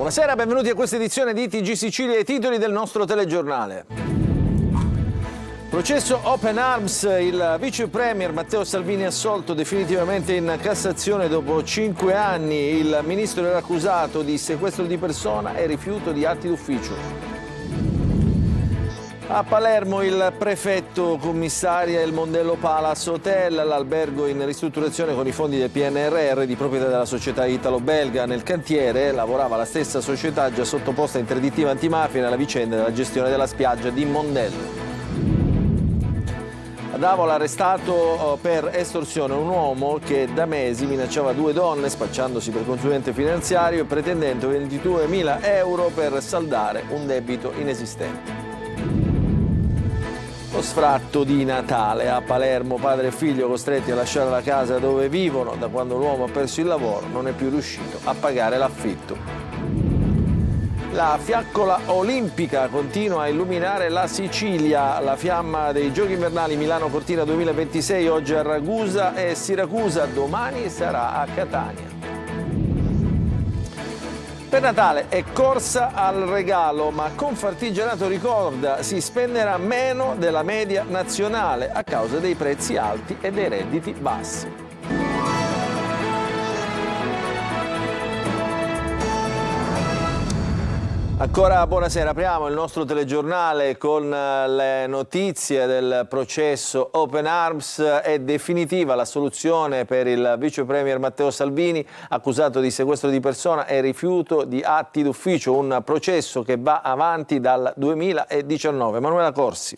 Buonasera, benvenuti a questa edizione di TG Sicilia e i titoli del nostro telegiornale. Processo Open Arms, il vice premier Matteo Salvini assolto definitivamente in Cassazione dopo 5 anni. Il ministro era accusato di sequestro di persona e rifiuto di atti d'ufficio. A Palermo il prefetto commissaria il Mondello Palace Hotel, l'albergo in ristrutturazione con i fondi del PNRR di proprietà della società italo-belga. Nel cantiere lavorava la stessa società già sottoposta a interdittiva antimafia nella vicenda della gestione della spiaggia di Mondello. Ad Avola arrestato per estorsione un uomo che da mesi minacciava 2 donne spacciandosi per consulente finanziario e pretendendo 22.000 euro per saldare un debito inesistente. Lo sfratto di Natale a Palermo, padre e figlio costretti a lasciare la casa dove vivono da quando l'uomo ha perso il lavoro, non è più riuscito a pagare l'affitto. La fiaccola olimpica continua a illuminare la Sicilia, la fiamma dei Giochi invernali Milano-Cortina 2026 oggi a Ragusa e Siracusa, domani sarà a Catania. Per Natale è corsa al regalo, ma Confartigianato ricorda si spenderà meno della media nazionale a causa dei prezzi alti e dei redditi bassi. Ancora buonasera, apriamo il nostro telegiornale con le notizie del processo Open Arms. È definitiva la soluzione per il vice premier Matteo Salvini, accusato di sequestro di persona e rifiuto di atti d'ufficio, un processo che va avanti dal 2019. Manuela Corsi.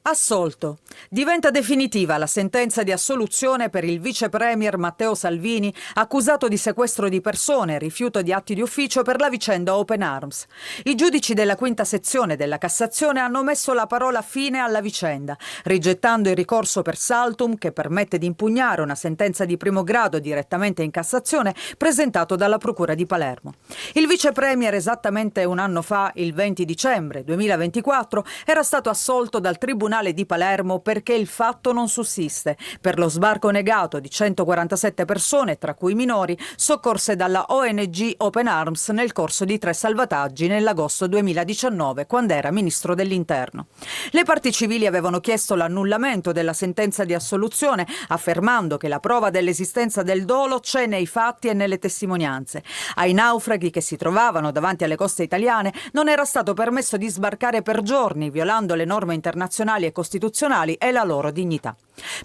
Assolto. Diventa definitiva la sentenza di assoluzione per il vice premier Matteo Salvini, accusato di sequestro di persone e rifiuto di atti di ufficio per la vicenda Open Arms. I giudici della quinta sezione della Cassazione hanno messo la parola fine alla vicenda, rigettando il ricorso per saltum che permette di impugnare una sentenza di primo grado direttamente in Cassazione presentato dalla Procura di Palermo. Il vice premier esattamente un anno fa, il 20 dicembre 2024, era stato assolto dal Tribunale di Palermo perché il fatto non sussiste per lo sbarco negato di 147 persone, tra cui minori, soccorse dalla ONG Open Arms nel corso di 3 salvataggi nell'agosto 2019, quando era ministro dell'Interno. Le parti civili avevano chiesto l'annullamento della sentenza di assoluzione, affermando che la prova dell'esistenza del dolo c'è nei fatti e nelle testimonianze. Ai naufraghi che si trovavano davanti alle coste italiane non era stato permesso di sbarcare per giorni, violando le norme internazionali e costituzionali e la loro dignità.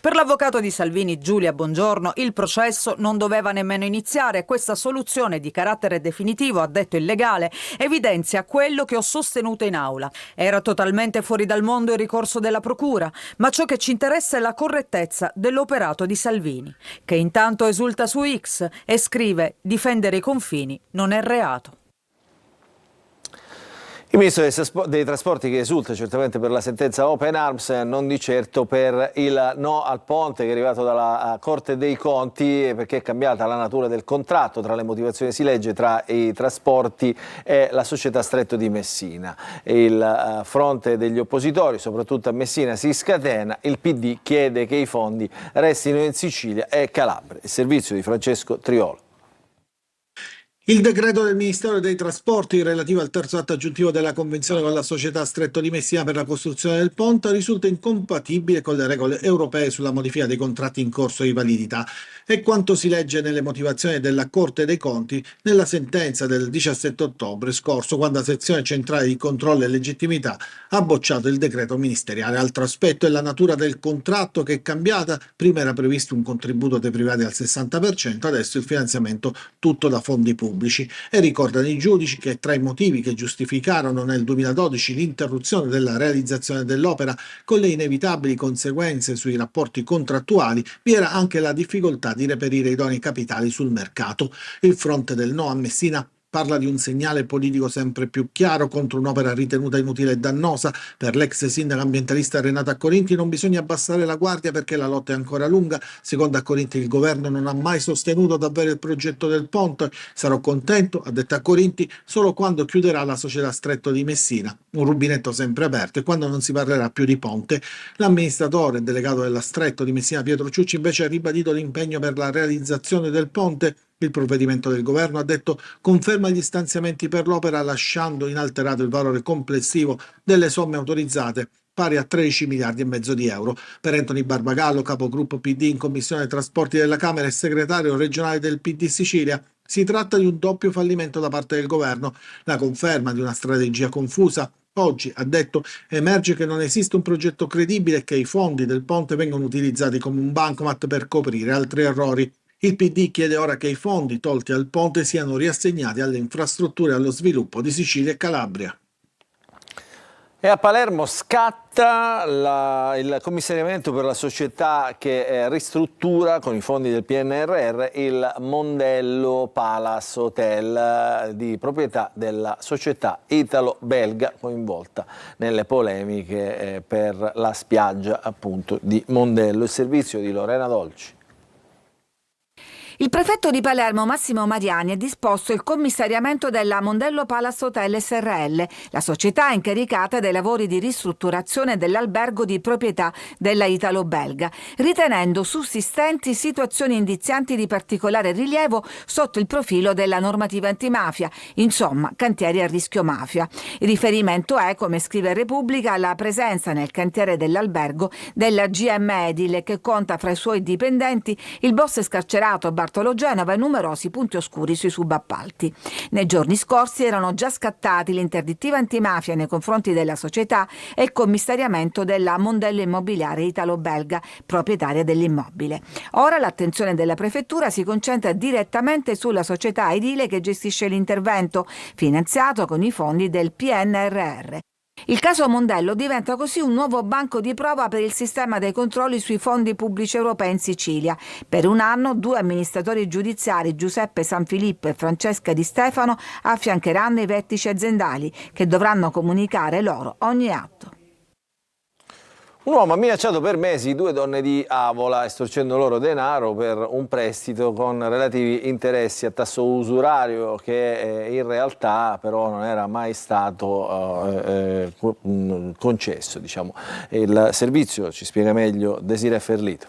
Per l'avvocato di Salvini, Giulia Bongiorno, il processo non doveva nemmeno iniziare. Questa soluzione di carattere definitivo, ha detto il legale, evidenzia quello che ho sostenuto in aula. Era totalmente fuori dal mondo il ricorso della procura, ma ciò che ci interessa è la correttezza dell'operato di Salvini, che intanto esulta su X e scrive: difendere i confini non è reato. Il ministro dei trasporti che esulta certamente per la sentenza Open Arms, non di certo per il no al ponte che è arrivato dalla Corte dei Conti, perché è cambiata la natura del contratto. Tra le motivazioni si legge tra i trasporti e la società Stretto di Messina. Il fronte degli oppositori, soprattutto a Messina, si scatena. Il PD chiede che i fondi restino in Sicilia e Calabria. Il servizio di Francesco Triolo. Il decreto del Ministero dei Trasporti relativo al terzo atto aggiuntivo della convenzione con la società Stretto di Messina per la costruzione del ponte risulta incompatibile con le regole europee sulla modifica dei contratti in corso di validità. È quanto si legge nelle motivazioni della Corte dei Conti nella sentenza del 17 ottobre scorso, quando la sezione centrale di controllo e legittimità ha bocciato il decreto ministeriale. Altro aspetto è la natura del contratto, che è cambiata. Prima era previsto un contributo dei privati al 60%, adesso il finanziamento tutto da fondi pubblici. E ricordano i giudici che tra i motivi che giustificarono nel 2012 l'interruzione della realizzazione dell'opera, con le inevitabili conseguenze sui rapporti contrattuali, vi era anche la difficoltà di reperire idonei capitali sul mercato. Il fronte del no a Messina parla di un segnale politico sempre più chiaro contro un'opera ritenuta inutile e dannosa. Per l'ex sindaco ambientalista Renata Accorinti non bisogna abbassare la guardia perché la lotta è ancora lunga. Secondo Accorinti il governo non ha mai sostenuto davvero il progetto del ponte. Sarò contento, ha detto Accorinti, solo quando chiuderà la società Stretto di Messina, un rubinetto sempre aperto, e quando non si parlerà più di ponte. L'amministratore delegato della Stretto di Messina Pietro Ciucci invece ha ribadito l'impegno per la realizzazione del ponte. Il provvedimento del governo, ha detto, conferma gli stanziamenti per l'opera lasciando inalterato il valore complessivo delle somme autorizzate, pari a 13 miliardi e mezzo di euro. Per Anthony Barbagallo, capogruppo PD in Commissione Trasporti della Camera e segretario regionale del PD Sicilia, si tratta di un doppio fallimento da parte del governo, la conferma di una strategia confusa. Oggi, ha detto, emerge che non esiste un progetto credibile e che i fondi del ponte vengono utilizzati come un bancomat per coprire altri errori. Il PD chiede ora che i fondi tolti al ponte siano riassegnati alle infrastrutture e allo sviluppo di Sicilia e Calabria. E a Palermo scatta il commissariamento per la società che ristruttura con i fondi del PNRR il Mondello Palace Hotel di proprietà della società italo-belga coinvolta nelle polemiche per la spiaggia appunto di Mondello. Il servizio di Lorena Dolci. Il prefetto di Palermo Massimo Mariani ha disposto il commissariamento della Mondello Palace Hotel Srl, la società incaricata dei lavori di ristrutturazione dell'albergo di proprietà della italo-belga, ritenendo sussistenti situazioni indizianti di particolare rilievo sotto il profilo della normativa antimafia, insomma cantieri a rischio mafia. Il riferimento è, come scrive Repubblica, alla presenza nel cantiere dell'albergo della GM Edile, che conta fra i suoi dipendenti il boss scarcerato Bartolo Genova e numerosi punti oscuri sui subappalti. Nei giorni scorsi erano già scattati l'interdittiva antimafia nei confronti della società e il commissariamento della Mondello Immobiliare italo-belga, proprietaria dell'immobile. Ora l'attenzione della prefettura si concentra direttamente sulla società edile che gestisce l'intervento, finanziato con i fondi del PNRR. Il caso Mondello diventa così un nuovo banco di prova per il sistema dei controlli sui fondi pubblici europei in Sicilia. Per un anno 2 amministratori giudiziari, Giuseppe Sanfilippo e Francesca Di Stefano, affiancheranno i vertici aziendali che dovranno comunicare loro ogni atto. Un uomo ha minacciato per mesi 2 donne di Avola, estorcendo loro denaro per un prestito con relativi interessi a tasso usurario che in realtà però non era mai stato concesso. Diciamo. Il servizio ci spiega meglio Desiree Ferlito.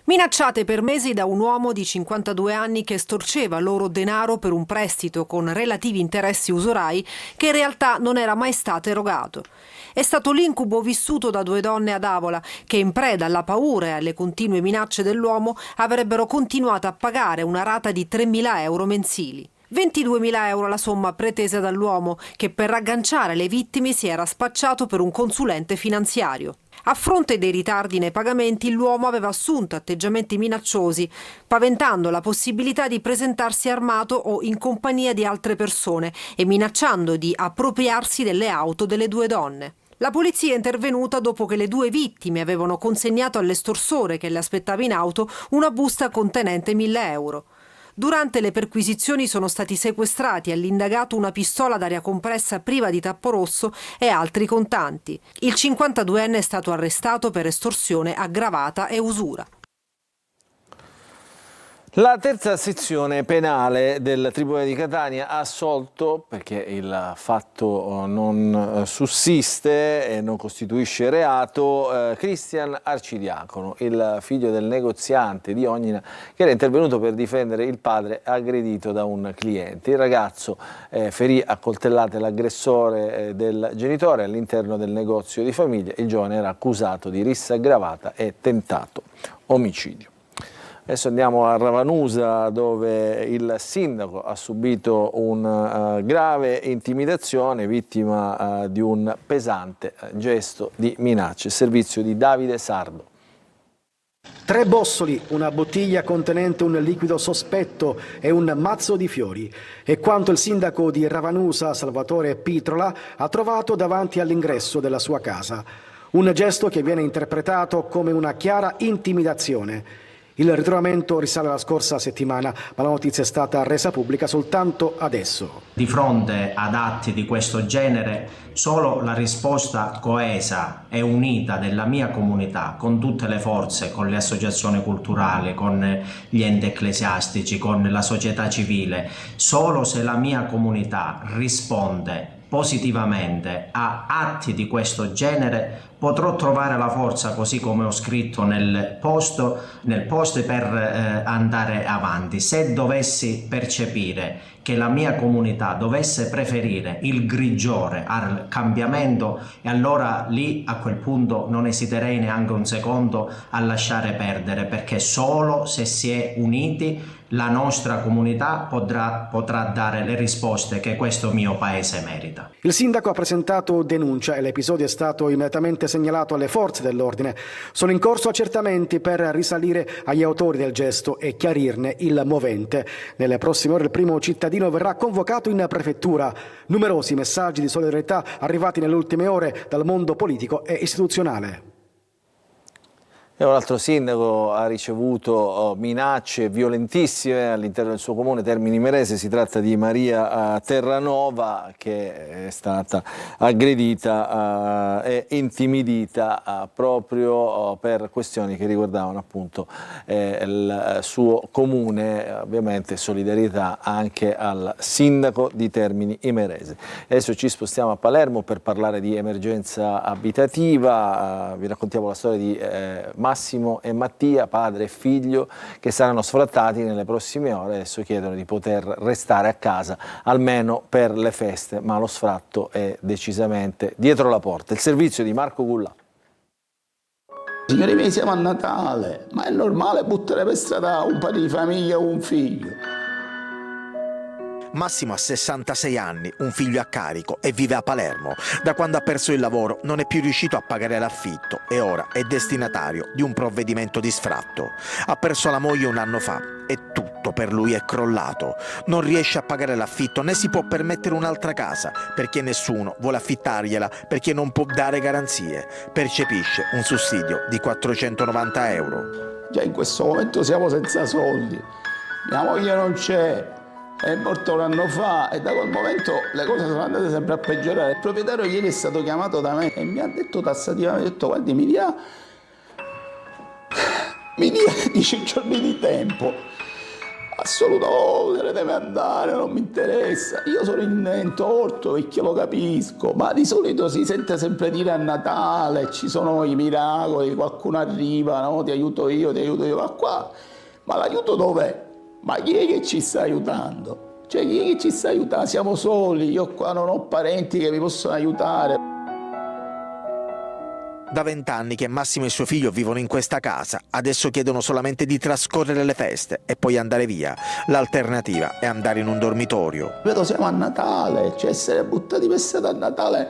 Minacciate per mesi da un uomo di 52 anni che estorceva loro denaro per un prestito con relativi interessi usurai che in realtà non era mai stato erogato. È stato l'incubo vissuto da 2 donne ad Avola che, in preda alla paura e alle continue minacce dell'uomo, avrebbero continuato a pagare una rata di 3.000 euro mensili. 22.000 euro la somma pretesa dall'uomo che per ragganciare le vittime si era spacciato per un consulente finanziario. A fronte dei ritardi nei pagamenti, l'uomo aveva assunto atteggiamenti minacciosi, paventando la possibilità di presentarsi armato o in compagnia di altre persone e minacciando di appropriarsi delle auto delle 2 donne. La polizia è intervenuta dopo che le 2 vittime avevano consegnato all'estorsore che le aspettava in auto una busta contenente 1.000 euro. Durante le perquisizioni sono stati sequestrati all'indagato una pistola d'aria compressa priva di tappo rosso e altri contanti. Il 52enne è stato arrestato per estorsione aggravata e usura. La terza sezione penale del Tribunale di Catania ha assolto, perché il fatto non sussiste e non costituisce reato, Cristian Arcidiacono, il figlio del negoziante di Ognina, che era intervenuto per difendere il padre aggredito da un cliente. Il ragazzo ferì a coltellate l'aggressore del genitore all'interno del negozio di famiglia. Il giovane era accusato di rissa aggravata e tentato omicidio. Adesso andiamo a Ravanusa, dove il sindaco ha subito una grave intimidazione, vittima di un pesante gesto di minaccia. Il servizio di Davide Sardo. 3 bossoli, una bottiglia contenente un liquido sospetto e un mazzo di fiori. È quanto il sindaco di Ravanusa, Salvatore Pitrola, ha trovato davanti all'ingresso della sua casa. Un gesto che viene interpretato come una chiara intimidazione. Il ritrovamento risale alla scorsa settimana, ma la notizia è stata resa pubblica soltanto adesso. Di fronte ad atti di questo genere, solo la risposta coesa e unita della mia comunità, con tutte le forze, con le associazioni culturali, con gli enti ecclesiastici, con la società civile, solo se la mia comunità risponde positivamente a atti di questo genere, potrò trovare la forza, così come ho scritto nel post, per andare avanti. Se dovessi percepire che la mia comunità dovesse preferire il grigiore al cambiamento, e allora lì a quel punto non esiterei neanche un secondo a lasciare perdere, perché solo se si è uniti la nostra comunità potrà dare le risposte che questo mio paese merita. Il sindaco ha presentato denuncia e l'episodio è stato immediatamente segnalato alle forze dell'ordine. Sono in corso accertamenti per risalire agli autori del gesto e chiarirne il movente. Nelle prossime ore il primo cittadino verrà convocato in prefettura. Numerosi messaggi di solidarietà arrivati nelle ultime ore dal mondo politico e istituzionale. E un altro sindaco ha ricevuto minacce violentissime all'interno del suo comune, Termini Imerese. Si tratta di Maria Terranova, che è stata aggredita e intimidita proprio per questioni che riguardavano appunto il suo comune. Ovviamente solidarietà anche al sindaco di Termini Imerese. Adesso ci spostiamo a Palermo per parlare di emergenza abitativa. Vi raccontiamo la storia di Massimo e Mattia, padre e figlio, che saranno sfrattati nelle prossime ore. Adesso chiedono di poter restare a casa almeno per le feste, ma lo sfratto è decisamente dietro la porta. Il servizio di Marco Gullà. Signori miei, siamo a Natale, ma è normale buttare per strada un padre di famiglia o un figlio? Massimo ha 66 anni, un figlio a carico e vive a Palermo. Da quando ha perso il lavoro non è più riuscito a pagare l'affitto e ora è destinatario di un provvedimento di sfratto. Ha perso la moglie un anno fa e tutto per lui è crollato. Non riesce a pagare l'affitto né si può permettere un'altra casa perché nessuno vuole affittargliela, perché non può dare garanzie. Percepisce un sussidio di 490 euro. Già in questo momento siamo senza soldi. Mia moglie non c'è. È morto un anno fa e da quel momento le cose sono andate sempre a peggiorare. Il proprietario ieri è stato chiamato da me e mi ha detto tassativamente, ha detto guardi mi dia 10 giorni di tempo. Assoluto, se ne deve andare, non mi interessa. Io sono in torto perché lo capisco, ma di solito si sente sempre dire a Natale ci sono i miracoli, qualcuno arriva, no? Ti aiuto io, ma qua, ma l'aiuto dov'è? Ma chi è che ci sta aiutando? Cioè chi è che ci sta aiutando? Siamo soli, io qua non ho parenti che mi possono aiutare. Da 20 anni che Massimo e suo figlio vivono in questa casa, adesso chiedono solamente di trascorrere le feste e poi andare via. L'alternativa è andare in un dormitorio. Vedo siamo a Natale, cioè essere buttati per strada a Natale.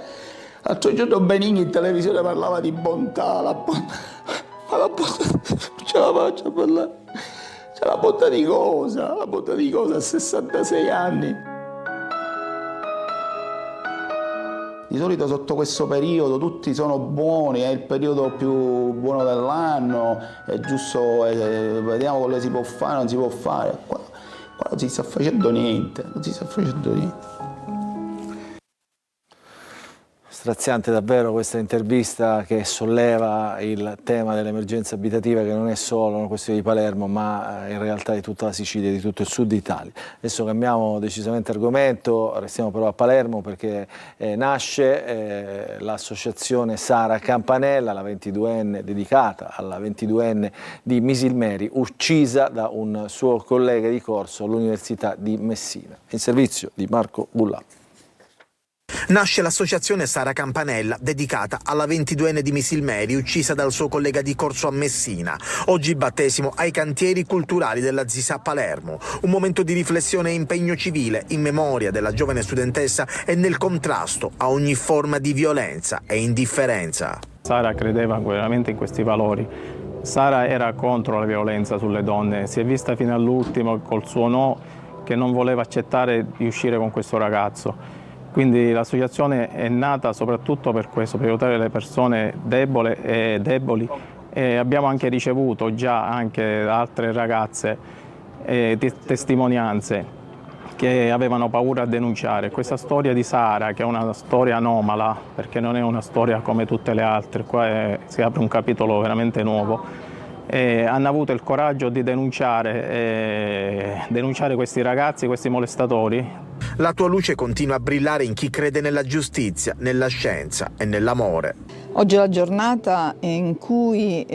L'altro giorno Benigni in televisione parlava di bontà, ma la bontà non ce la faccio a parlare. C'è la bontà di cosa? La bontà di cosa a 66 anni? Di solito sotto questo periodo tutti sono buoni, è il periodo più buono dell'anno, è giusto, vediamo quello che si può fare, non si può fare. Qua non si sta facendo niente, non si sta facendo niente. Straziante davvero questa intervista che solleva il tema dell'emergenza abitativa, che non è solo una questione di Palermo ma in realtà di tutta la Sicilia e di tutto il sud Italia. Adesso cambiamo decisamente argomento, restiamo però a Palermo perché nasce l'associazione Sara Campanella, la 22enne dedicata alla 22enne di Misilmeri, uccisa da un suo collega di corso all'Università di Messina. In servizio di Marco Gullà. Nasce l'associazione Sara Campanella, dedicata alla 22enne di Misilmeri, uccisa dal suo collega di corso a Messina. Oggi battesimo ai cantieri culturali della ZISA a Palermo. Un momento di riflessione e impegno civile in memoria della giovane studentessa e nel contrasto a ogni forma di violenza e indifferenza. Sara credeva veramente in questi valori. Sara era contro la violenza sulle donne, si è vista fino all'ultimo col suo no, che non voleva accettare di uscire con questo ragazzo. Quindi l'associazione è nata soprattutto per questo, per aiutare le persone deboli. E abbiamo anche ricevuto già anche da altre ragazze testimonianze che avevano paura a denunciare. Questa storia di Sara, che è una storia anomala, perché non è una storia come tutte le altre, qua si apre un capitolo veramente nuovo, hanno avuto il coraggio di denunciare questi ragazzi, questi molestatori. La tua luce continua a brillare in chi crede nella giustizia, nella scienza e nell'amore. Oggi è la giornata in cui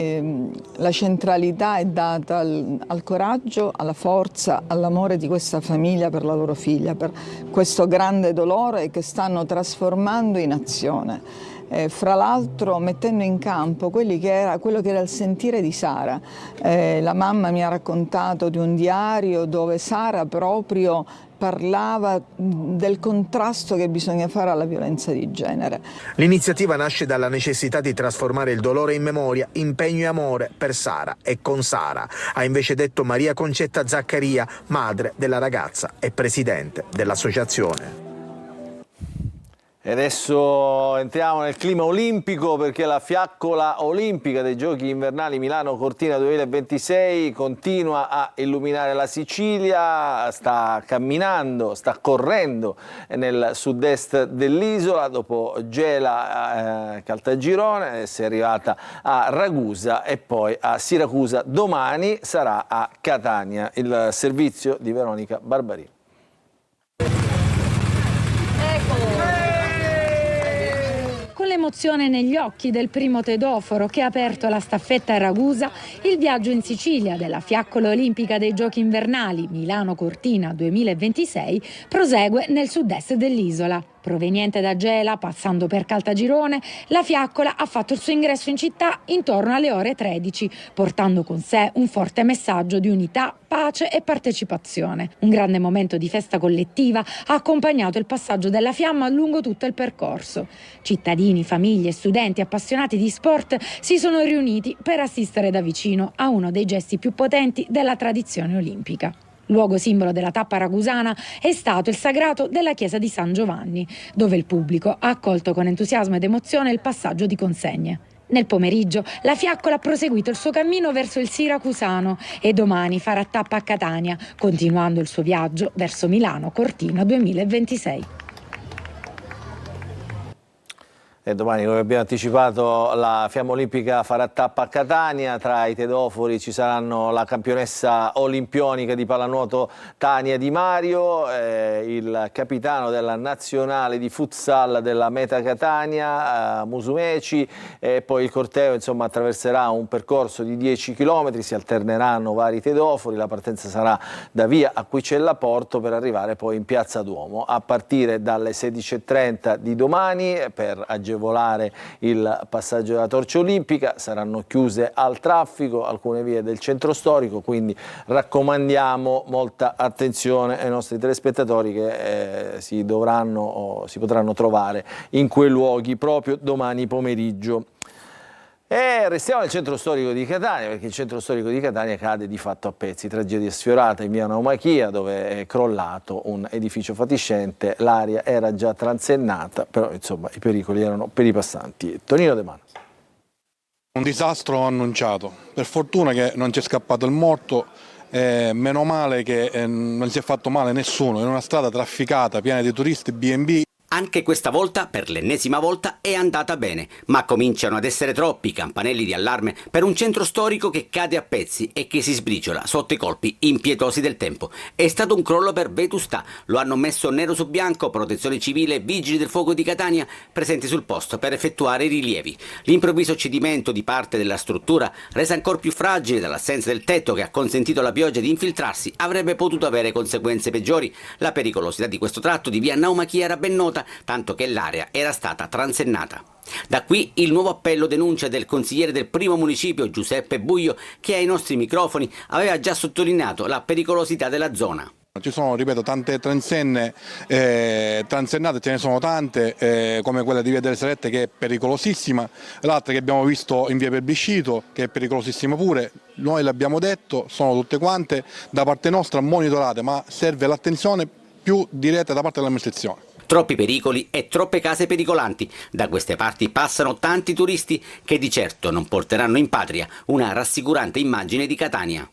la centralità è data al coraggio, alla forza, all'amore di questa famiglia per la loro figlia, per questo grande dolore che stanno trasformando in azione. Fra l'altro mettendo in campo quello che era il sentire di Sara. La mamma mi ha raccontato di un diario dove Sara proprio parlava del contrasto che bisogna fare alla violenza di genere. L'iniziativa nasce dalla necessità di trasformare il dolore in memoria, impegno e amore per Sara e con Sara, ha invece detto Maria Concetta Zaccaria, madre della ragazza e presidente dell'associazione. E adesso entriamo nel clima olimpico, perché la fiaccola olimpica dei Giochi Invernali Milano Cortina 2026 continua a illuminare la Sicilia, sta camminando, sta correndo nel sud-est dell'isola, dopo Gela, Caltagirone, si è arrivata a Ragusa e poi a Siracusa. Domani sarà a Catania. Il servizio di Veronica Barbarini. Con l'emozione negli occhi del primo tedoforo che ha aperto la staffetta a Ragusa, il viaggio in Sicilia della fiaccola olimpica dei Giochi Invernali Milano Cortina 2026 prosegue nel sud-est dell'isola. Proveniente da Gela, passando per Caltagirone, la fiaccola ha fatto il suo ingresso in città intorno alle ore 13, portando con sé un forte messaggio di unità, pace e partecipazione. Un grande momento di festa collettiva ha accompagnato il passaggio della fiamma lungo tutto il percorso. Cittadini, famiglie, studenti appassionati di sport si sono riuniti per assistere da vicino a uno dei gesti più potenti della tradizione olimpica. Luogo simbolo della tappa ragusana è stato il sagrato della chiesa di San Giovanni, dove il pubblico ha accolto con entusiasmo ed emozione il passaggio di consegne. Nel pomeriggio la fiaccola ha proseguito il suo cammino verso il Siracusano e domani farà tappa a Catania, continuando il suo viaggio verso Milano Cortina 2026. E domani, come abbiamo anticipato, la fiamma olimpica farà tappa a Catania. Tra i tedofori ci saranno la campionessa olimpionica di pallanuoto Tania Di Mario, il capitano della nazionale di futsal della Meta Catania, Musumeci, e poi il corteo insomma attraverserà un percorso di 10 km, si alterneranno vari tedofori, la partenza sarà da via Acquicella Porto per arrivare poi in Piazza Duomo a partire dalle 16:30 di domani. Per agevolare il passaggio della torcia olimpica saranno chiuse al traffico alcune vie del centro storico, quindi raccomandiamo molta attenzione ai nostri telespettatori che si potranno trovare in quei luoghi proprio domani pomeriggio. E restiamo nel centro storico di Catania, perché il centro storico di Catania cade di fatto a pezzi. Tragedia sfiorata in via Naumachia, dove è crollato un edificio fatiscente. L'area era già transennata, però insomma i pericoli erano per i passanti. Tonino De Manos. Un disastro annunciato. Per fortuna che non c'è scappato il morto, meno male che non si è fatto male nessuno. In una strada trafficata, piena di turisti, B&B. Anche questa volta, per l'ennesima volta, è andata bene, ma cominciano ad essere troppi i campanelli di allarme per un centro storico che cade a pezzi e che si sbriciola sotto i colpi impietosi del tempo. È stato un crollo per vetustà, lo hanno messo nero su bianco Protezione Civile e Vigili del Fuoco di Catania presenti sul posto per effettuare i rilievi. L'improvviso cedimento di parte della struttura, resa ancora più fragile dall'assenza del tetto che ha consentito alla pioggia di infiltrarsi, avrebbe potuto avere conseguenze peggiori. La pericolosità di questo tratto di via Naumachia era ben nota, tanto che l'area era stata transennata. Da qui il nuovo appello denuncia del consigliere del primo municipio Giuseppe Buio, che ai nostri microfoni aveva già sottolineato la pericolosità della zona. Ci sono, ripeto, tante transennate, ce ne sono tante, come quella di via delle Salette che è pericolosissima, l'altra che abbiamo visto in via Plebiscito che è pericolosissima pure. Noi l'abbiamo detto, sono tutte quante da parte nostra monitorate, ma serve l'attenzione più diretta da parte dell'amministrazione. Troppi pericoli e troppe case pericolanti. Da queste parti passano tanti turisti che di certo non porteranno in patria una rassicurante immagine di Catania.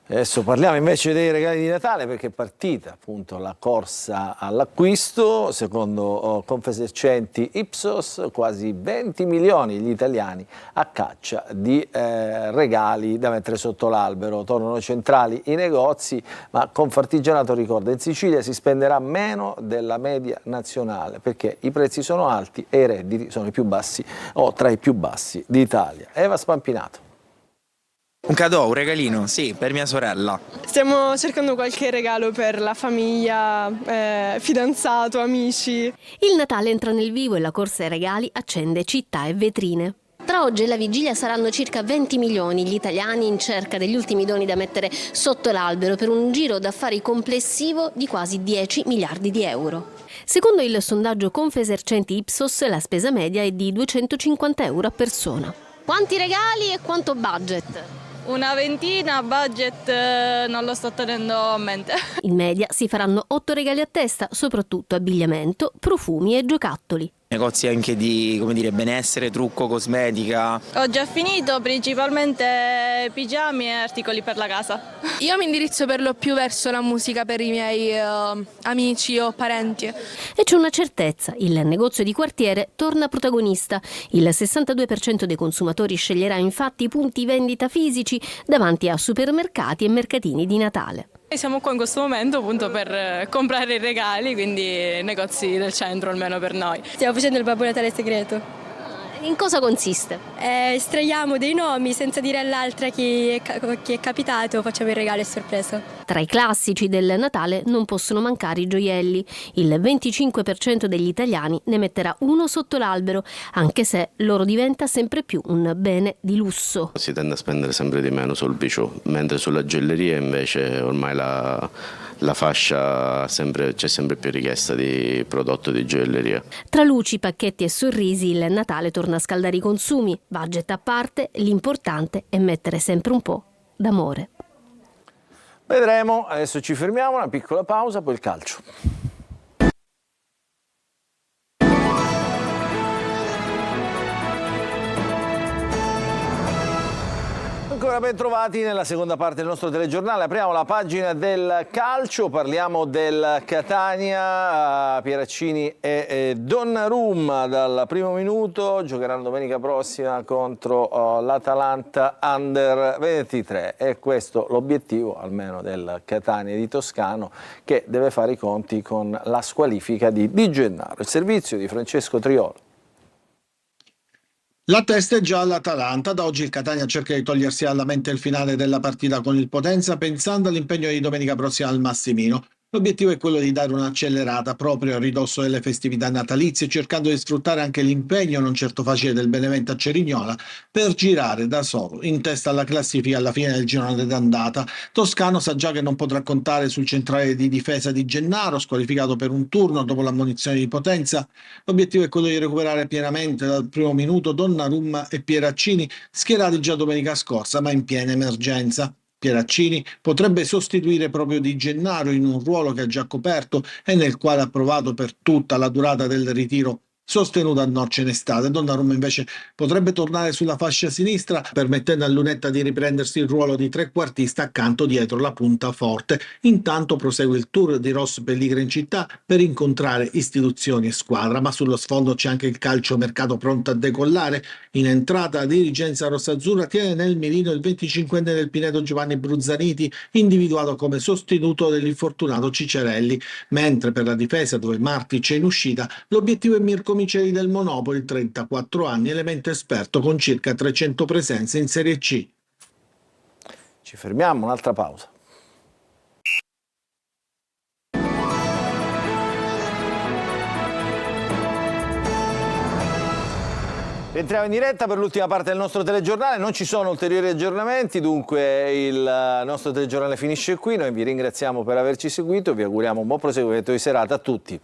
Adesso parliamo invece dei regali di Natale, perché è partita appunto la corsa all'acquisto. Secondo Confesercenti Ipsos, quasi 20 milioni gli italiani a caccia di regali da mettere sotto l'albero. Tornano centrali i negozi, ma Confartigianato ricorda: in Sicilia si spenderà meno della media nazionale perché i prezzi sono alti e i redditi sono i più bassi o tra i più bassi d'Italia. Eva Spampinato. Un cadeau, un regalino, sì, per mia sorella. Stiamo cercando qualche regalo per la famiglia, fidanzato, amici. Il Natale entra nel vivo e la corsa ai regali accende città e vetrine. Tra oggi e la vigilia saranno circa 20 milioni gli italiani in cerca degli ultimi doni da mettere sotto l'albero per un giro d'affari complessivo di quasi 10 miliardi di euro. Secondo il sondaggio Confesercenti Ipsos, la spesa media è di 250 euro a persona. Quanti regali e quanto budget? Una ventina, budget non lo sto tenendo a mente. In media si faranno 8 regali a testa, soprattutto abbigliamento, profumi e giocattoli. Negozi anche di, come dire, benessere, trucco, cosmetica. Ho già finito, principalmente pigiami e articoli per la casa. Io mi indirizzo per lo più verso la musica per i miei amici o parenti. E c'è una certezza, il negozio di quartiere torna protagonista. Il 62% dei consumatori sceglierà infatti i punti vendita fisici davanti a supermercati e mercatini di Natale. E siamo qua in questo momento appunto per comprare i regali, quindi negozi del centro almeno per noi. Stiamo facendo il Babbo Natale segreto. In cosa consiste? Estraiamo dei nomi senza dire all'altra chi è capitato, facciamo il regalo a sorpresa. Tra i classici del Natale non possono mancare i gioielli. Il 25% degli italiani ne metterà uno sotto l'albero, anche se l'oro diventa sempre più un bene di lusso. Si tende a spendere sempre di meno sul bijou, mentre sulla gioielleria invece ormai la fascia c'è sempre più richiesta di prodotto di gioielleria. Tra luci, pacchetti e sorrisi il Natale torna a scaldare i consumi. Budget a parte, l'importante è mettere sempre un po' d'amore. Vedremo, adesso ci fermiamo, una piccola pausa, poi il calcio. Ancora ben trovati nella seconda parte del nostro telegiornale. Apriamo la pagina del calcio, parliamo del Catania. Pieraccini e Donnarumma dal primo minuto giocheranno domenica prossima contro l'Atalanta Under 23. E questo l'obiettivo almeno del Catania di Toscano, che deve fare i conti con la squalifica di Di Gennaro. Il servizio di Francesco Triolo. La testa è già all'Atalanta. Da oggi il Catania cerca di togliersi dalla mente il finale della partita con il Potenza, pensando all'impegno di domenica prossima al Massimino. L'obiettivo è quello di dare un'accelerata proprio a ridosso delle festività natalizie, cercando di sfruttare anche l'impegno non certo facile del Benevento a Cerignola per girare da solo in testa alla classifica alla fine del girone d'andata. Toscano sa già che non potrà contare sul centrale di difesa di Gennaro, squalificato per un turno dopo l'ammonizione di Potenza. L'obiettivo è quello di recuperare pienamente dal primo minuto Donnarumma e Pieraccini, schierati già domenica scorsa ma in piena emergenza. Pieraccini potrebbe sostituire proprio Di Gennaro in un ruolo che ha già coperto e nel quale ha provato per tutta la durata del ritiro sostenuto a Norcia in estate. Donnarumma invece potrebbe tornare sulla fascia sinistra, permettendo a Lunetta di riprendersi il ruolo di trequartista accanto dietro la punta forte. Intanto prosegue il tour di Ross Pelligra in città per incontrare istituzioni e squadra, ma sullo sfondo c'è anche il calciomercato pronto a decollare. In entrata la dirigenza rossazzurra tiene nel mirino il 25enne del Pineto Giovanni Bruzzaniti, individuato come sostituto dell'infortunato Cicerelli, mentre per la difesa, dove Martic è in uscita, l'obiettivo è Mirko Miceli del Monopoli, 34 anni, elemento esperto con circa 300 presenze in Serie C. Ci fermiamo, un'altra pausa. Entriamo in diretta per l'ultima parte del nostro telegiornale, non ci sono ulteriori aggiornamenti, dunque il nostro telegiornale finisce qui. Noi vi ringraziamo per averci seguito, vi auguriamo un buon proseguimento di serata a tutti.